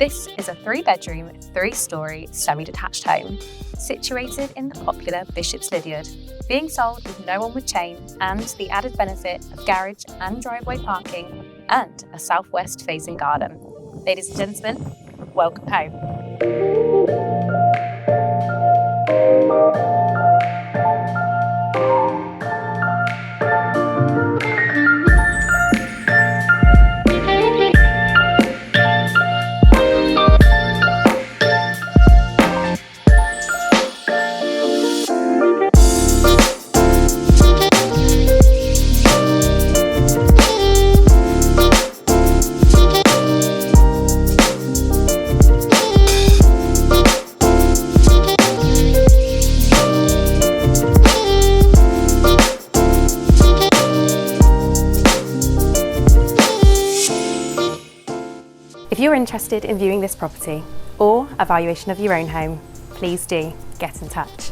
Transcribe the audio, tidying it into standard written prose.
This is a 3-bedroom, 3-storey, semi-detached home, situated in the popular Bishop's Lydiard, being sold with no onward chain and the added benefit of garage and driveway parking and a southwest-facing garden. Ladies and gentlemen, welcome home. If you're interested in viewing this property or a valuation of your own home, please do get in touch.